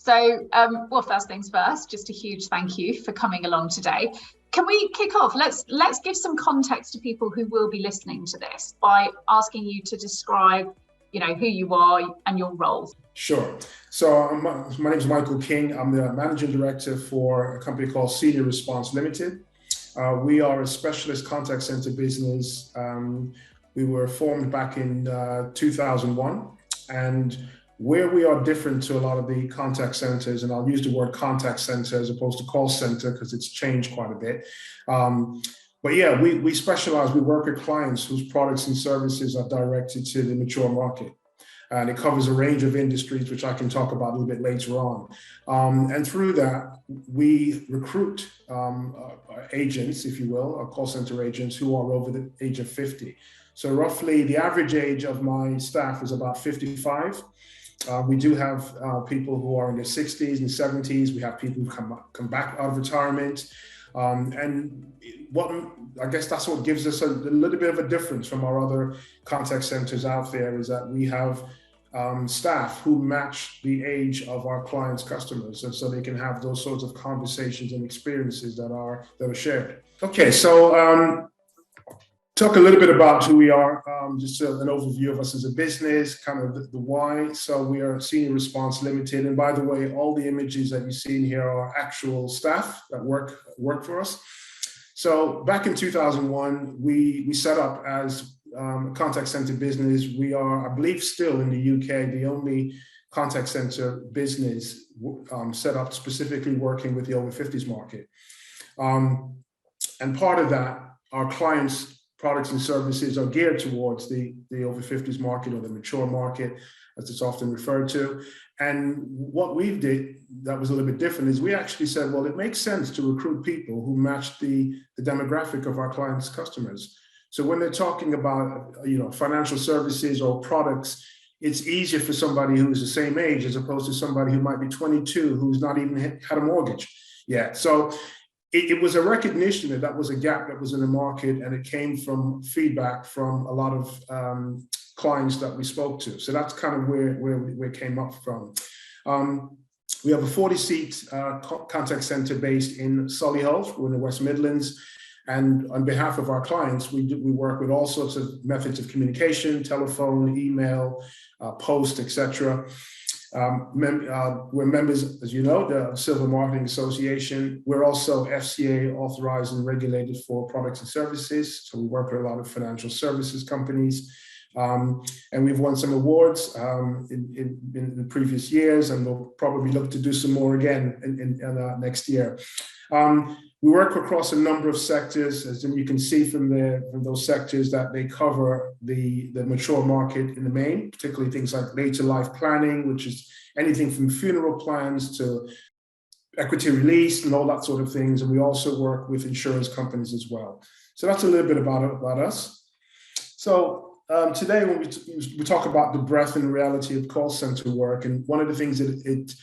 So, well, first things first, just a huge thank you for coming along today. Can we kick off? Let's give some context to people who will be listening to this by asking you to describe, who you are and your role. Sure. So my name is Michael King. I'm the managing director for a company called Senior Response Limited. We are a specialist contact center business. We were formed back in 2001, and where we are different to a lot of the contact centers, and I'll use the word contact center as opposed to call center because it's changed quite a bit. But yeah, we specialize, we work with clients whose products and services are directed to the mature market. And it covers a range of industries, which I can talk about a little bit later on. And through that, we recruit agents, if you will, or call center agents who are over the age of 50. So roughly the average age of my staff is about 55. We do have people who are in their 60s and 70s. We have people who come back out of retirement. And I guess that's what gives us a little bit of a difference from our other contact centers out there, is that we have staff who match the age of our clients' customers, and so they can have those sorts of conversations and experiences that are shared. Okay, so talk a little bit about who we are, just an overview of us as a business, kind of the why. So we are Senior Response Limited, and by the way, all the images that you see in here are actual staff that work for us. So back in 2001, we set up as a contact center business. We are, I believe, still in the UK, the only contact center business set up specifically working with the over 50s market. And part of that, our clients' products and services are geared towards the over 50s market, or the mature market, as it's often referred to. And what we did that was a little bit different is we actually said, well, it makes sense to recruit people who match the demographic of our clients' customers. So when they're talking about, financial services or products, it's easier for somebody who is the same age as opposed to somebody who might be 22, who's not even had a mortgage yet. So it was a recognition that was a gap that was in the market, and it came from feedback from a lot of clients that we spoke to. So that's kind of where we came up from. We have a 40-seat contact center based in Solihull. We're in the West Midlands. And on behalf of our clients, we work with all sorts of methods of communication: telephone, email, post, etc. We're members, as you know, the Silver Marketing Association. We're also FCA authorized and regulated for products and services. So we work with a lot of financial services companies. And we've won some awards in the previous years, and we'll probably look to do some more again in next year. We work across a number of sectors, as you can see from those sectors, that they cover the mature market in the main, particularly things like later life planning, which is anything from funeral plans to equity release and all that sort of things. And we also work with insurance companies as well. So that's a little bit about us. So today, when we talk about the breadth and reality of call center work, and one of the things that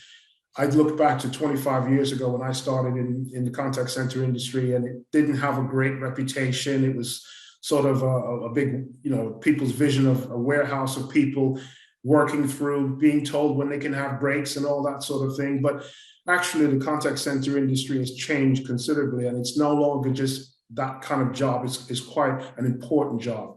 I'd look back to 25 years ago when I started in the contact center industry, and it didn't have a great reputation. It was sort of a big, people's vision of a warehouse of people working through, being told when they can have breaks and all that sort of thing. But actually, the contact center industry has changed considerably, and it's no longer just that kind of job. It's quite an important job.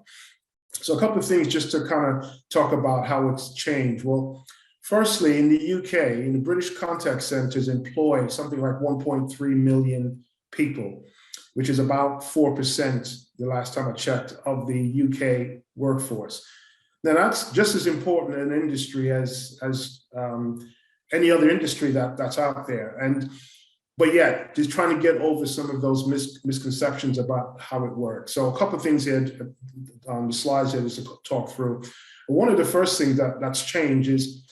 So a couple of things just to kind of talk about how it's changed. Well, firstly, in the UK, in the British contact centers employ something like 1.3 million people, which is about 4%, the last time I checked, of the UK workforce. Now, that's just as important an industry as any other industry that's out there. But yet, just trying to get over some of those misconceptions about how it works. So a couple of things here on the slides here just to talk through. One of the first things that's changed is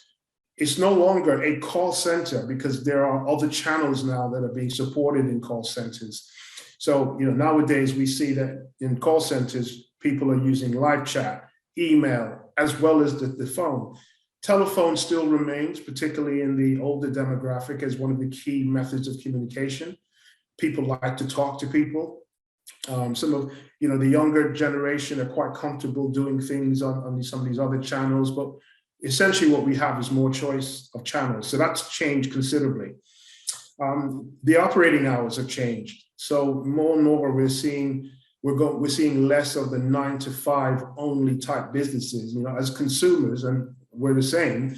it's no longer a call center, because there are other channels now that are being supported in call centers. So, nowadays we see that in call centers, people are using live chat, email, as well as the phone. Telephone still remains, particularly in the older demographic, as one of the key methods of communication. People like to talk to people. Some of the younger generation are quite comfortable doing things on some of these other channels, but essentially what we have is more choice of channels. So that's changed considerably. The operating hours have changed. So more and more we're seeing less of the 9 to 5 only type businesses. You know, as consumers, and we're the same,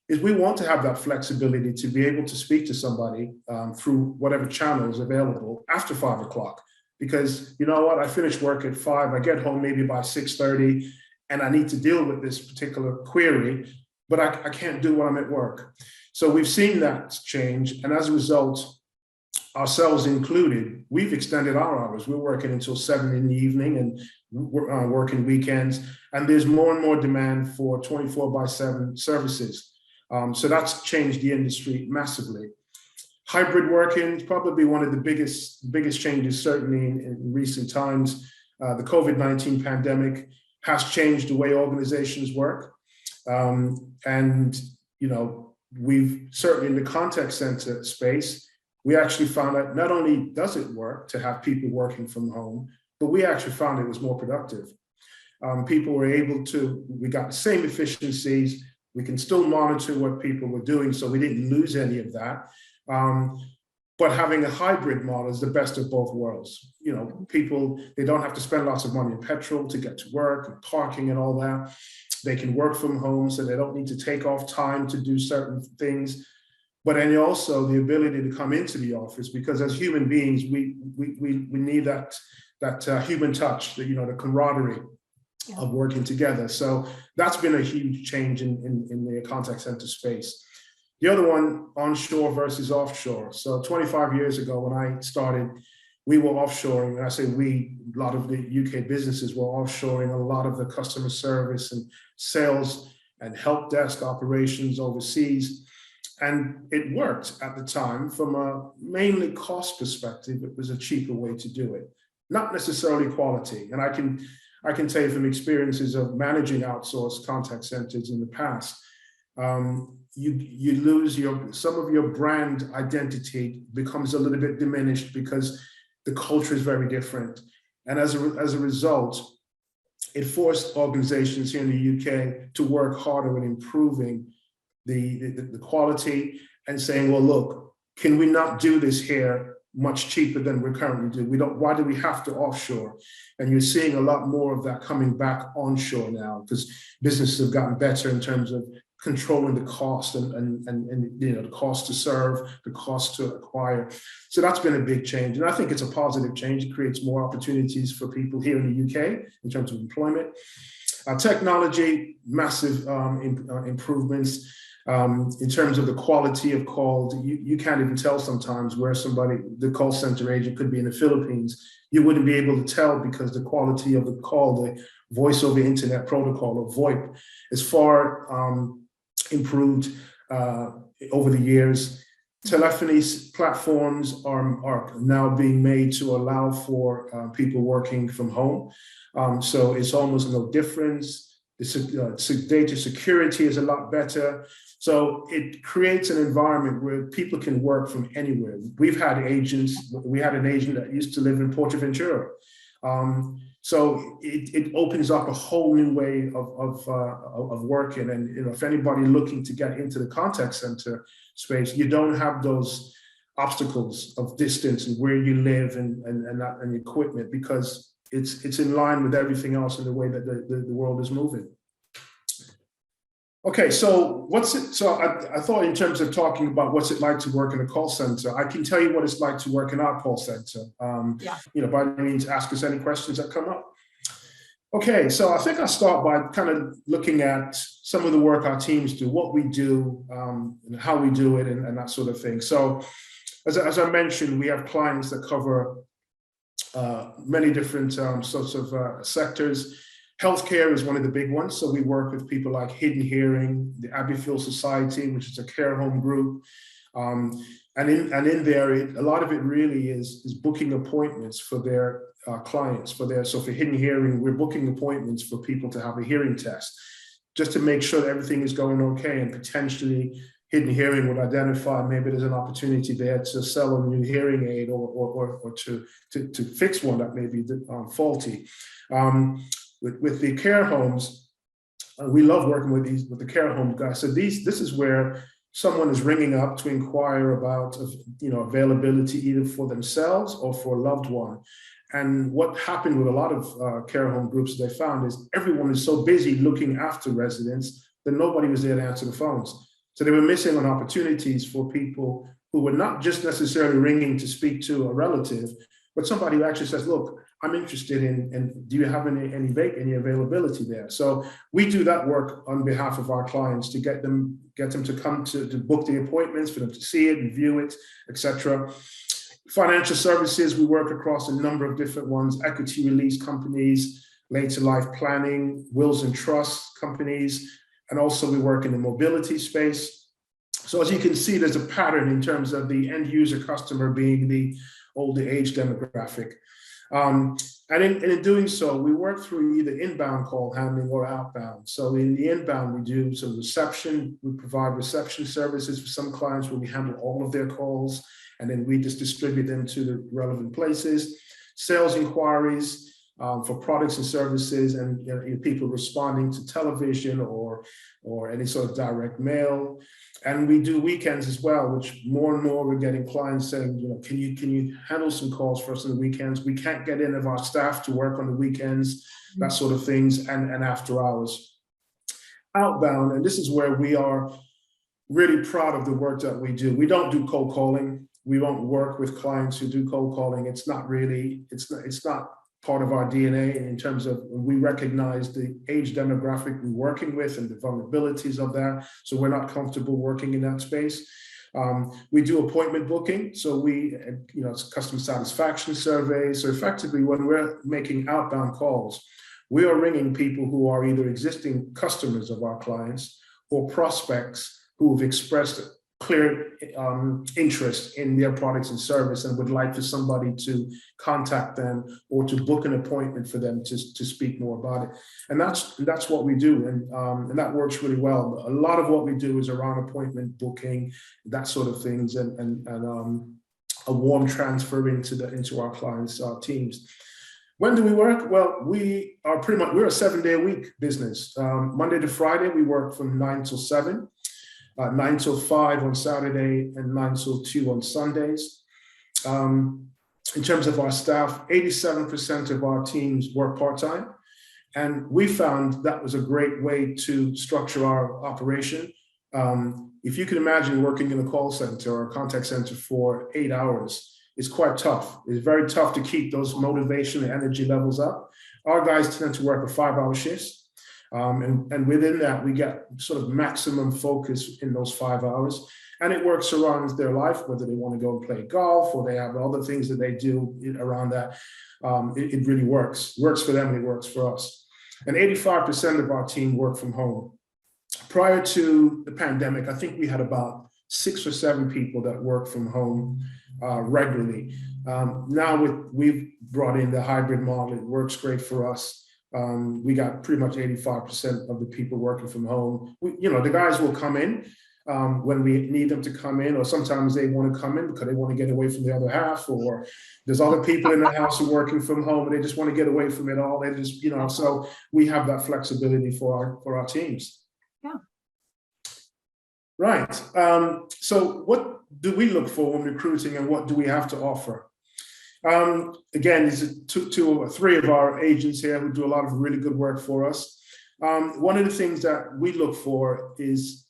is we want to have that flexibility to be able to speak to somebody through whatever channel is available after 5 o'clock. Because you know what, I finish work at 5, I get home maybe by 6:30, and I need to deal with this particular query, but I can't do when I'm at work. So we've seen that change, and as a result, ourselves included, we've extended our hours. We're working until 7 in the evening and we're working weekends, and there's more and more demand for 24/7 services. So that's changed the industry massively. Hybrid working is probably one of the biggest changes, certainly in recent times. The COVID-19 pandemic has changed the way organizations work. And, you know, we've certainly in the contact center space, we actually found that not only does it work to have people working from home, but we actually found it was more productive. People were able to, we got the same efficiencies, we can still monitor what people were doing, so we didn't lose any of that. But having a hybrid model is the best of both worlds. You know, people, they don't have to spend lots of money on petrol to get to work and parking and all that. They can work from home, so they don't need to take off time to do certain things. But then also the ability to come into the office, because as human beings, we need that human touch, you know, the camaraderie of working together. So that's been a huge change in the contact center space. The other one, onshore versus offshore. So 25 years ago when I started, we were offshoring. And I say we, a lot of the UK businesses were offshoring a lot of the customer service and sales and help desk operations overseas. And it worked at the time from a mainly cost perspective. It was a cheaper way to do it, not necessarily quality. And I can tell you from experiences of managing outsourced contact centers in the past, you lose some of your brand identity becomes a little bit diminished because the culture is very different. And as a result, it forced organizations here in the UK to work harder in improving the quality and saying, well, look, can we not do this here much cheaper than we currently do? Why do we have to offshore? And you're seeing a lot more of that coming back onshore now because businesses have gotten better in terms of controlling the cost and you know, the cost to serve, the cost to acquire. So that's been a big change. And I think it's a positive change. It creates more opportunities for people here in the UK in terms of employment. Technology, massive improvements. In terms of the quality of calls, you can't even tell sometimes where the call center agent could be in the Philippines. You wouldn't be able to tell because the quality of the call, the voice over internet protocol or VoIP is far improved over the years. Telephony platforms are now being made to allow for people working from home. So it's almost no difference. The data security is a lot better. So it creates an environment where people can work from anywhere. We had an agent that used to live in Portaventura. So it opens up a whole new way of working. And you know, if anybody looking to get into the contact center space, you don't have those obstacles of distance and where you live and equipment, because it's in line with everything else in the way that the world is moving. Okay, so I thought in terms of talking about what's it like to work in a call center, I can tell you what it's like to work in our call center. You know, by any means, ask us any questions that come up. Okay, so I think I'll start by kind of looking at some of the work our teams do, what we do, and how we do it, and that sort of thing. So as I mentioned, we have clients that cover many different sorts of sectors. Healthcare is one of the big ones. So we work with people like Hidden Hearing, the Abbeyfield Society, which is a care home group. And in there, a lot of it really is booking appointments for their clients. So for Hidden Hearing, we're booking appointments for people to have a hearing test, just to make sure that everything is going okay, and potentially Hidden Hearing would identify maybe there's an opportunity there to sell a new hearing aid or to fix one that may be faulty. With the care homes, we love working with the care home guys. So this is where someone is ringing up to inquire about, availability either for themselves or for a loved one. And what happened with a lot of care home groups they found is everyone is so busy looking after residents that nobody was there to answer the phones. So they were missing on opportunities for people who were not just necessarily ringing to speak to a relative, but somebody who actually says, look, I'm interested in do you have any availability there? So we do that work on behalf of our clients to get them to come to book the appointments, for them to see it, review it, etc. Financial services, we work across a number of different ones: equity release companies, later life planning, wills and trusts companies, and also we work in the mobility space. So as you can see, there's a pattern in terms of the end user customer being the older age demographic. And in doing so, we work through either inbound call handling or outbound. So in the inbound, we do some reception. We provide reception services for some clients where we handle all of their calls, and then we just distribute them to the relevant places. Sales inquiries for products and services, and people responding to television or any sort of direct mail. And we do weekends as well, which more and more we're getting clients saying, can you handle some calls for us on the weekends? We can't get any of our staff to work on the weekends, that sort of things, and after hours. Outbound, and this is where we are really proud of the work that we do. We don't do cold calling. We won't work with clients who do cold calling. It's not part of our DNA in terms of, we recognize the age demographic we're working with and the vulnerabilities of that. So we're not comfortable working in that space. We do appointment booking. So it's customer satisfaction surveys. So effectively, when we're making outbound calls, we are ringing people who are either existing customers of our clients or prospects who have expressed clear interest in their products and service and would like for somebody to contact them or to book an appointment for them to speak more about it. And that's what we do, and that works really well. A lot of what we do is around appointment booking, that sort of things, and a warm transfer into our clients' teams. When do we work? Well, we're a 7-day-a-week business. Monday to Friday, we work from 9 till 7. 9 till 5 on Saturday and 9 till 2 on Sundays. In terms of our staff, 87% of our teams work part-time. And we found that was a great way to structure our operation. If you can imagine working in a call center or a contact center for 8 hours, it's quite tough. It's very tough to keep those motivation and energy levels up. Our guys tend to work a 5-hour shifts. And within that, we get sort of maximum focus in those 5 hours. And it works around their life, whether they want to go and play golf or they have other things that they do around that. It really works for them, and it works for us. And 85% of our team work from home. Prior to the pandemic, I think we had about 6 or 7 people that work from home regularly. Now we've brought in the hybrid model. It works great for us. We got pretty much 85% of the people working from home. The guys will come in when we need them to come in, or sometimes they want to come in because they want to get away from the other half, or there's other people in the house who are working from home and they just want to get away from it all. They just, so we have that flexibility for our teams. Yeah. Right. So what do we look for when recruiting, and what do we have to offer? Again, these are two or three of our agents here who do a lot of really good work for us. One of the things that we look for is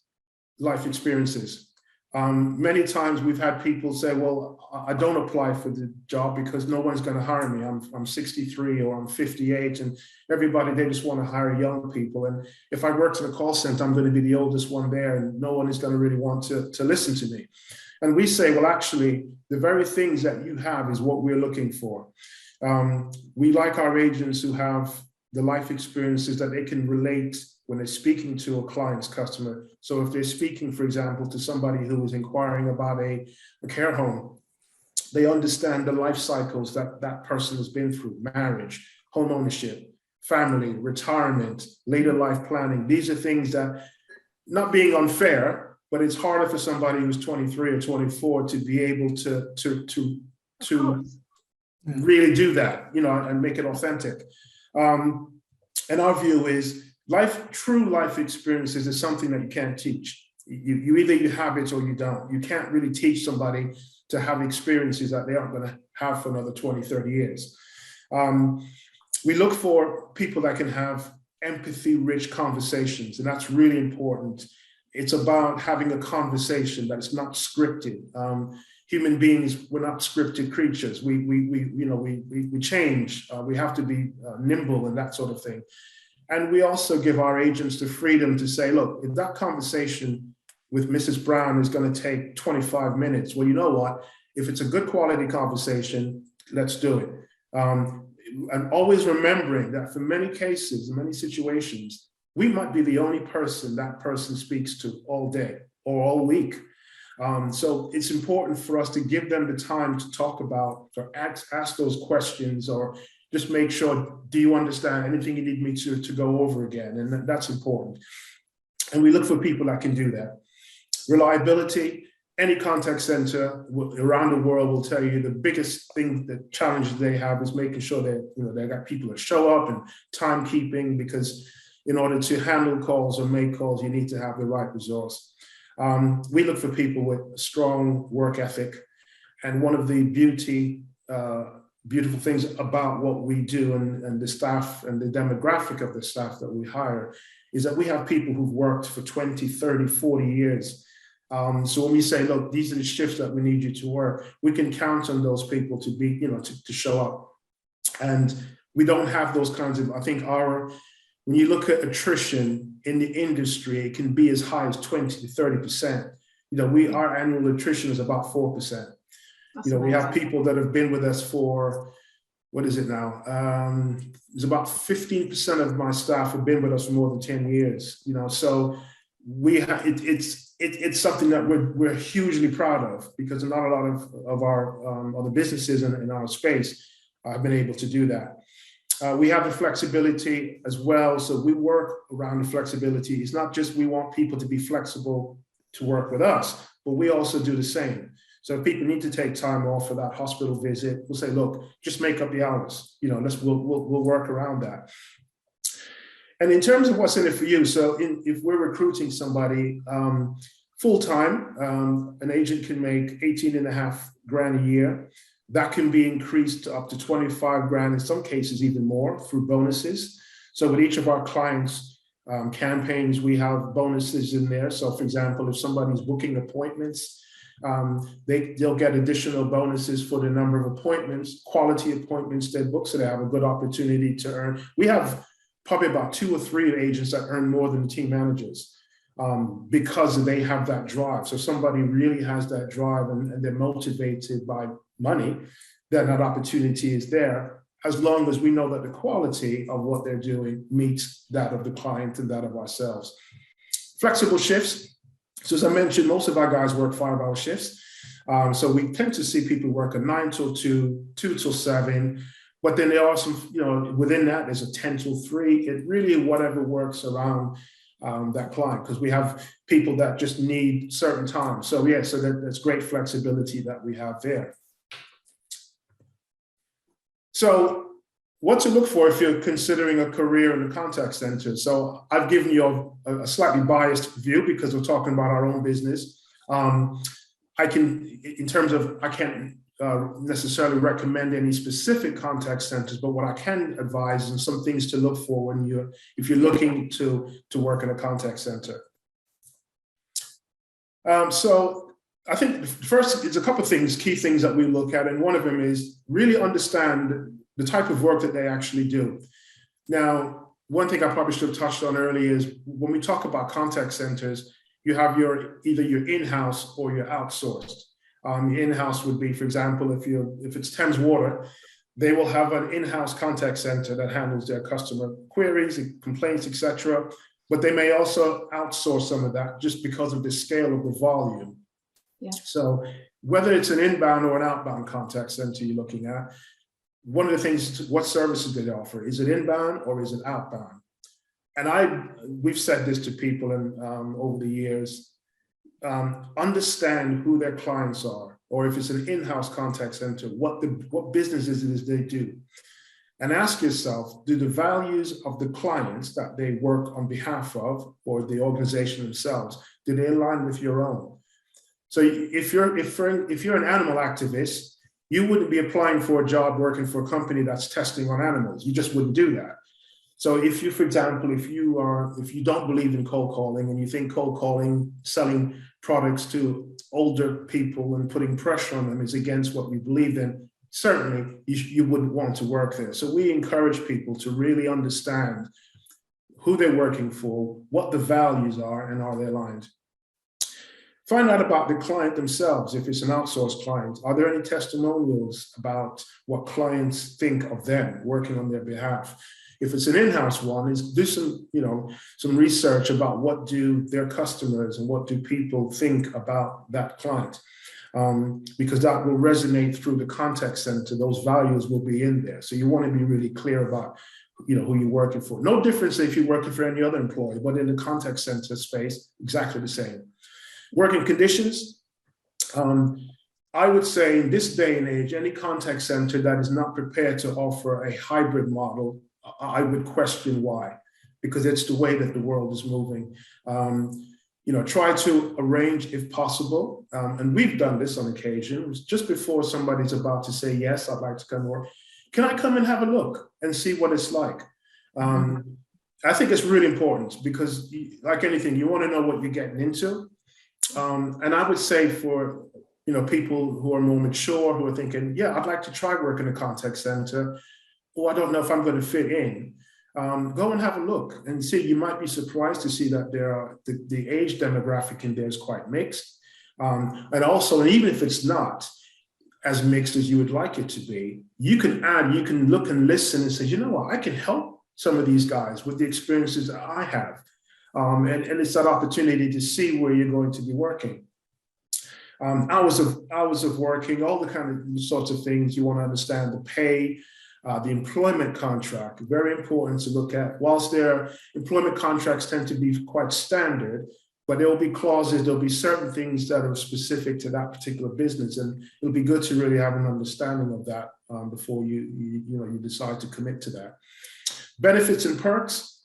life experiences. Many times we've had people say, well, I don't apply for the job because no one's going to hire me. I'm 63 or I'm 58, and everybody, they just want to hire young people. And if I worked in a call center, I'm going to be the oldest one there, and no one is going to really want to listen to me. And we say, well, actually, the very things that you have is what we're looking for. We like our agents who have the life experiences that they can relate when they're speaking to a client's customer. So if they're speaking, for example, to somebody who is inquiring about a care home, they understand the life cycles that person has been through: marriage, home ownership, family, retirement, later life planning. These are things that, not being unfair, but it's harder for somebody who's 23 or 24 to be able to really do that, and make it authentic. And our view is true life experiences is something that you can't teach. You either you have it or you don't. You can't really teach somebody to have experiences that they aren't going to have for another 20, 30 years. We look for people that can have empathy-rich conversations, and that's really important. It's about having a conversation that is not scripted. Human beings, we're not scripted creatures. We change. We have to be nimble and that sort of thing. And we also give our agents the freedom to say, look, if that conversation with Mrs. Brown is going to take 25 minutes, well, you know what? If it's a good quality conversation, let's do it. And always remembering that for many cases, in many situations, we might be the only person that person speaks to all day or all week. So it's important for us to give them the time to talk about, or ask those questions, or just make sure, do you understand anything you need me to go over again? And that's important. And we look for people that can do that. Reliability. Any contact center around the world will tell you the biggest thing, the challenges they have is making sure that they got people that show up, and timekeeping, because in order to handle calls or make calls, you need to have the right resource. We look for people with a strong work ethic, and one of the beautiful things about what we do and the staff and the demographic of the staff that we hire is that we have people who've worked for 20, 30, 40 years. So when we say, look, these are the shifts that we need you to work, we can count on those people to be, to show up. And we don't have those kinds of, I think when you look at attrition in the industry, it can be as high as 20 to 30%. Our annual attrition is about 4%. We have people that have been with us for, what is it now? It's about 15% of my staff have been with us for more than 10 years, so it's something that we're hugely proud of, because not a lot of our other businesses in our space have been able to do that. We have the flexibility as well, so we work around the flexibility. It's not just we want people to be flexible to work with us, but we also do the same. So if people need to take time off for that hospital visit, we'll say, look, just make up the hours. We'll work around that. And in terms of what's in it for you, so if we're recruiting somebody full-time, an agent can make 18.5 grand a year. That can be increased up to 25 grand, in some cases even more, through bonuses. So with each of our clients' campaigns, we have bonuses in there. So for example, if somebody's booking appointments, they'll get additional bonuses for the number of appointments, quality appointments they book, so they have a good opportunity to earn. We have probably about 2 or 3 agents that earn more than the team managers because they have that drive. So somebody really has that drive and they're motivated by money, then that opportunity is there, as long as we know that the quality of what they're doing meets that of the client and that of ourselves. Flexible shifts. So as I mentioned, most of our guys work 5-hour shifts. So we tend to see people work a 9 till 2, 2 till 7. But then there are some, within that, there's a 10 till 3. It really, whatever works around that client, because we have people that just need certain times. So yeah, so that's great flexibility that we have there. So what to look for if you're considering a career in the contact center. So I've given you a slightly biased view because we're talking about our own business. I can't necessarily recommend any specific contact centers, but what I can advise is some things to look for if you're looking to work in a contact center. So I think first, it's a couple of things, key things that we look at, and one of them is really understand the type of work that they actually do. Now, one thing I probably should have touched on earlier is when we talk about contact centers, you have either your in-house or your outsourced. Your in-house would be, for example, if it's Thames Water, they will have an in-house contact center that handles their customer queries, complaints, etc. But they may also outsource some of that just because of the scale of the volume. Yeah. So whether it's an inbound or an outbound contact center you're looking at, one of the things, what services do they offer? Is it inbound or is it outbound? And we've said this to people over the years, understand who their clients are, or if it's an in-house contact center, what business is it they do. and ask yourself, do the values of the clients that they work on behalf of, or the organization themselves, do they align with your own? So if you're an animal activist, you wouldn't be applying for a job working for a company that's testing on animals. You just wouldn't do that. So if you, for example, if you don't believe in cold calling and you think cold calling, selling products to older people and putting pressure on them is against what you believe in, certainly you wouldn't want to work there. So we encourage people to really understand who they're working for, what the values are, and are they aligned. Find out about the client themselves. If it's an outsourced client, are there any testimonials about what clients think of them working on their behalf? If it's an in-house one, do some research about what do their customers and what do people think about that client, because that will resonate through the contact center. Those values will be in there. So you want to be really clear about who you're working for. No difference if you're working for any other employee, but in the contact center space, exactly the same. Working conditions. I would say in this day and age, any contact center that is not prepared to offer a hybrid model, I would question why, because it's the way that the world is moving. Try to arrange if possible. And we've done this on occasion, just before somebody's about to say, yes, I'd like to come work. Can I come and have a look and see what it's like? I think it's really important because like anything, you want to know what you're getting into. And I would say for people who are more mature, who are thinking, yeah, I'd like to try work in a contact center, or I don't know if I'm going to fit in, go and have a look and see. You might be surprised to see that the age demographic in there is quite mixed. And also, and even if it's not as mixed as you would like it to be, you can look and listen and say, you know what, I can help some of these guys with the experiences that I have. And it's that opportunity to see where you're going to be working. Hours of working, all the kind of sorts of things you want to understand, the pay, the employment contract, very important to look at. Whilst their employment contracts tend to be quite standard, but there will be clauses, there'll be certain things that are specific to that particular business, and it'll be good to really have an understanding of that before you decide to commit to that. Benefits and perks.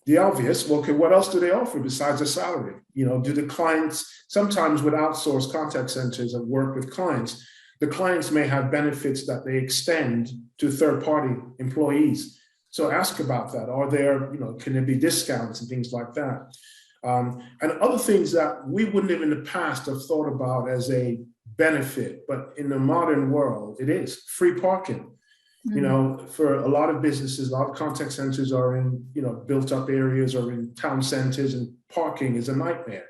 The obvious, well, okay, what else do they offer besides a salary? Do the clients, sometimes with outsourced contact centers that work with clients, the clients may have benefits that they extend to third-party employees. So ask about that. Are there, can there be discounts and things like that? And other things that we wouldn't have in the past have thought about as a benefit, but in the modern world, it is free parking. For a lot of businesses, a lot of contact centers are in, built up areas or in town centers, and parking is a nightmare.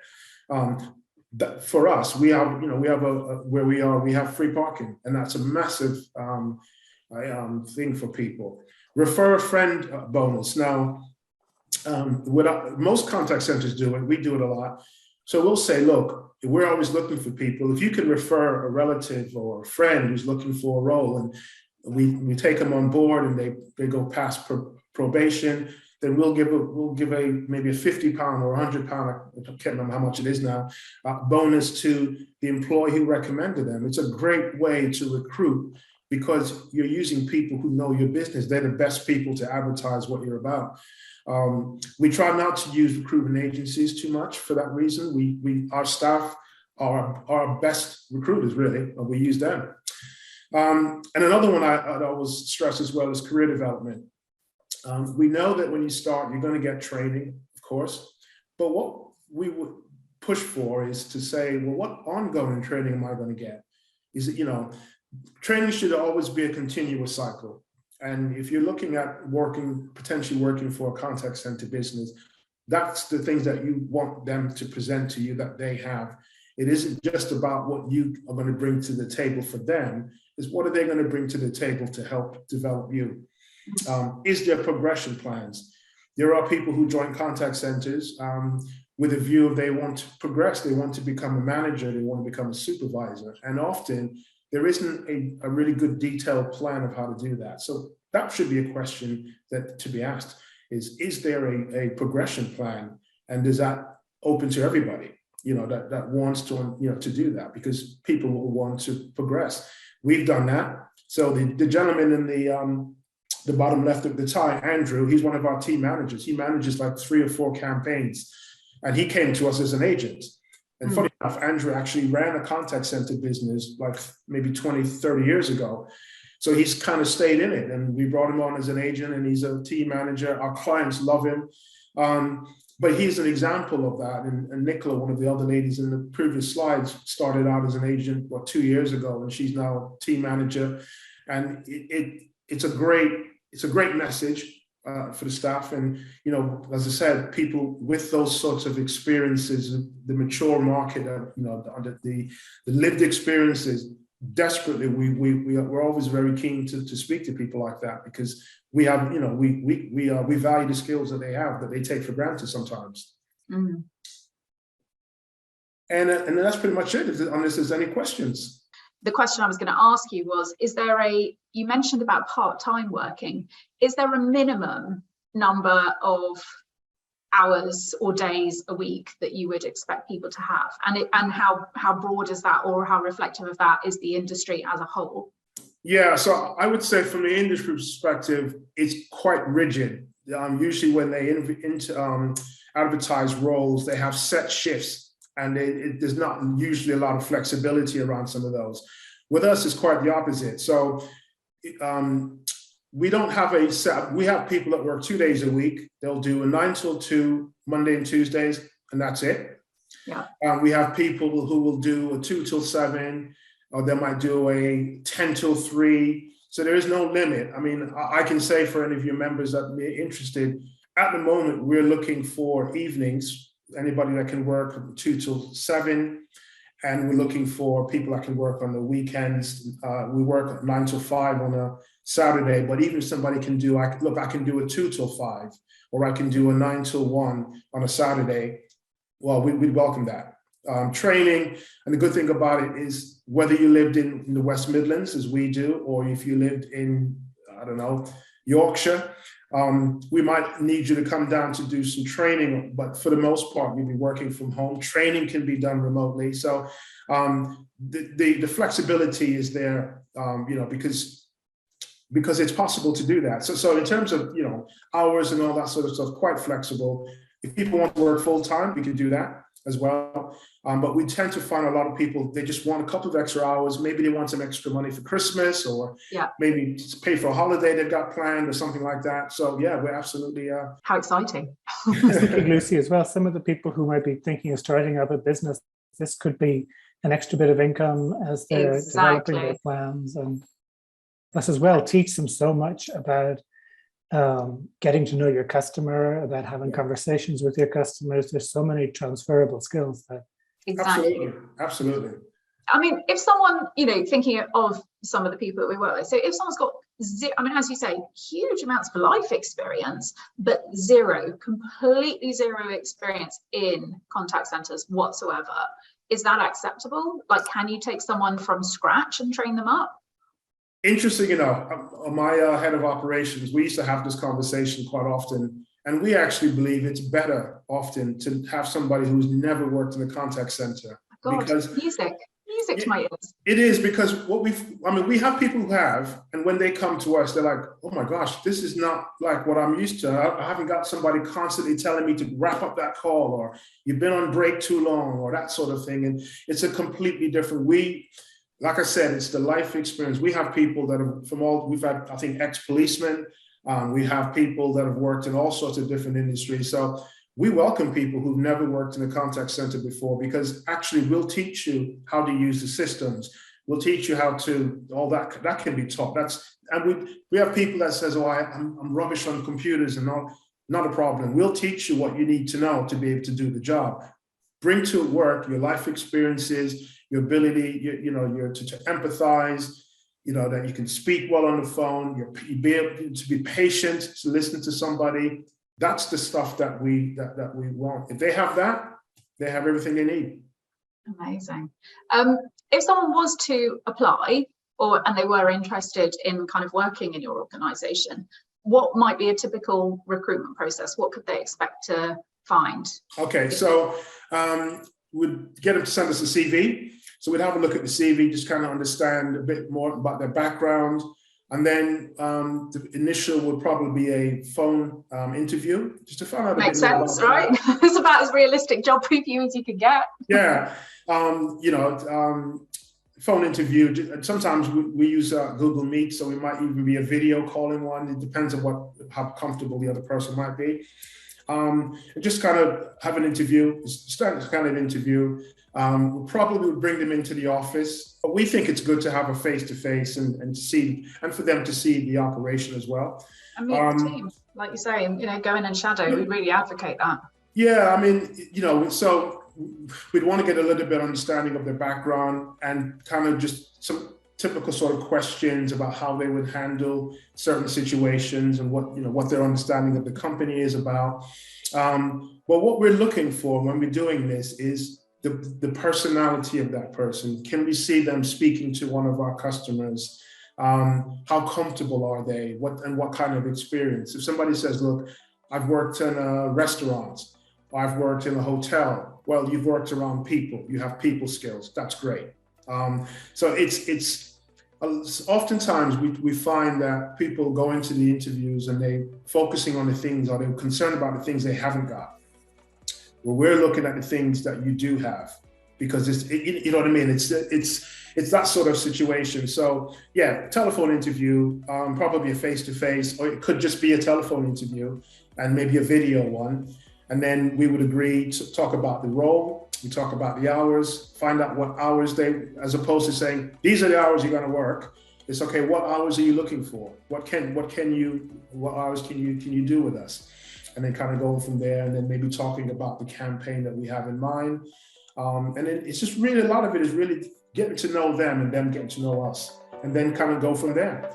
For us, we have where we are, we have free parking, and that's a massive thing for people. Refer a friend bonus. Now, most contact centers do it. We do it a lot. So we'll say, look, we're always looking for people. If you can refer a relative or a friend who's looking for a role, and we take them on board and they go past probation, then we'll give maybe a £50 or £100, I can't remember how much it is now, bonus to the employee who recommended them. It's a great way to recruit because you're using people who know your business. They're the best people to advertise what you're about. We try not to use recruitment agencies too much for that reason. Our staff are our best recruiters, really, and we use them. And another one I'd always stress as well is career development. We know that when you start, you're going to get training, of course, but what we would push for is to say, well, what ongoing training am I going to get? Is it, training should always be a continuous cycle. And if you're looking at potentially working for a contact center business, that's the things that you want them to present to you that they have. It isn't just about what you are going to bring to the table for them. It's what are they going to bring to the table to help develop you? Is there progression plans? There are people who join contact centers with a view of they want to progress. They want to become a manager. They want to become a supervisor. And often there isn't a really good detailed plan of how to do that. So that should be a question that to be asked is there a progression plan? And is that open to everybody, that wants to do that, because people will want to progress. We've done that. So the gentleman in the bottom left of the tie, Andrew, he's one of our team managers. He manages like 3 or 4 campaigns, and he came to us as an agent. And funny enough, Andrew actually ran a contact center business like maybe 20, 30 years ago. So he's kind of stayed in it, and we brought him on as an agent, and he's a team manager. Our clients love him. But he's an example of that. And Nicola, one of the other ladies in the previous slides, started out as an agent, 2 years ago, and she's now a team manager. And it's a great message for the staff. And, you know, as I said, people with those sorts of experiences, the mature market, you know, the lived experiences, desperately, we're always very keen to speak to people like that, because we have, you know, we value the skills that they have that they take for granted sometimes. And that's pretty much it, unless there's any questions. The question I was going to ask you was, you mentioned about part-time working, is there a minimum number of hours or days a week that you would expect people to have? And how broad is that, or how reflective of that is the industry as a whole? Yeah, so I would say from the industry perspective, it's quite rigid. Usually when they advertise roles, they have set shifts, and there's not usually a lot of flexibility around some of those. With us, it's quite the opposite. So we don't have a set. We have people that work 2 days a week. They'll do a 9 till 2 Monday and Tuesdays, and that's it. Yeah. We have people who will do a 2 till 7, or they might do a 10 till 3. So there is no limit. I mean, I can say for any of your members that may be interested, at the moment, we're looking for evenings, anybody that can work 2 till 7. And we're looking for people that can work on the weekends. We work 9 till 5 on a Saturday, but even if somebody can do, I can do a 2 till 5, or I can do a 9 till 1 on a Saturday. Well, we'd welcome that. Training, and the good thing about it is whether you lived in the West Midlands, as we do, or if you lived in, I don't know, Yorkshire, we might need you to come down to do some training, but for the most part, you'll be working from home. Training can be done remotely. So the flexibility is there, you know, because it's possible to do that. So in terms of, you know, hours and all that sort of stuff, quite flexible. If people want to work full time, we can do that as well. But we tend to find a lot of people, they just want a couple of extra hours. Maybe they want some extra money for Christmas, or maybe pay for a holiday they've got planned or something like that. So yeah, we're absolutely. How exciting. I was thinking, Lucy, as well, some of the people who might be thinking of starting up a business, this could be an extra bit of income as they're developing their plans. And plus as well, teach them so much about getting to know your customer, about having conversations with your customers. There's so many transferable skills that. Exactly. Absolutely. I mean, if someone, you know, thinking of some of the people that we work with, so if someone's got I mean, as you say, huge amounts of life experience, but completely zero experience in contact centers whatsoever, is that acceptable? Like, can you take someone from scratch and train them up? Interesting enough, my head of operations, we used to have this conversation quite often, and we actually believe it's better often to have somebody who's never worked in a contact center. God, because music to my ears. It is, because we have people who have, and when they come to us, they're like, oh my gosh, this is not like what I'm used to. I haven't got somebody constantly telling me to wrap up that call, or you've been on break too long, or that sort of thing. And it's a completely different, like I said, it's the life experience. We have people that are we've had, I think, ex-policemen. We have people that have worked in all sorts of different industries. So we welcome people who've never worked in a contact center before, because actually we'll teach you how to use the systems. We'll teach you how to, all that can be taught. And we have people that says, oh, I'm rubbish on computers, and not a problem. We'll teach you what you need to know to be able to do the job. Bring to work your life experiences, your ability, to empathize, that you can speak well on the phone, you be able to be patient, to listen to somebody. That's the stuff that we want. If they have that, they have everything they need. Amazing. If someone was to apply, and they were interested in kind of working in your organization, what might be a typical recruitment process? What could they expect to find? Okay, so we'd get them to send us a CV. So we'd have a look at the CV, just kind of understand a bit more about their background. And then the initial would probably be a phone interview, just to find out a Makes bit more sense, about right? It's about as realistic job preview as you could get. Yeah, phone interview. Sometimes we use Google Meet, so we might even be a video calling one. It depends on how comfortable the other person might be. Just kind of have an interview, standard kind of interview. We probably would bring them into the office, but we think it's good to have a face-to-face and see, and for them to see the operation as well. And meet the team, like you say, go in and shadow. We really advocate that. Yeah, I mean, so we'd want to get a little bit of understanding of their background and kind of just some typical sort of questions about how they would handle certain situations and what their understanding of the company is about. But what we're looking for when we're doing this is the personality of that person. Can we see them speaking to one of our customers? How comfortable are they? What kind of experience? If somebody says, look, I've worked in a restaurant, I've worked in a hotel. Well, you've worked around people. You have people skills. That's great. So it's oftentimes we find that people go into the interviews and they focusing on the things, or they're concerned about the things they haven't got. Well, we're looking at the things that you do have, because you know what I mean. It's that sort of situation. So yeah, telephone interview, probably a face-to-face, or it could just be a telephone interview and maybe a video one. And then we would agree to talk about the role, we talk about the hours, find out what hours as opposed to saying, these are the hours you're going to work. It's okay, what hours are you looking for? What hours can you do with us? And then kind of going from there, and then maybe talking about the campaign that we have in mind. And then it's just really, a lot of it is really getting to know them and them getting to know us, and then kind of go from there.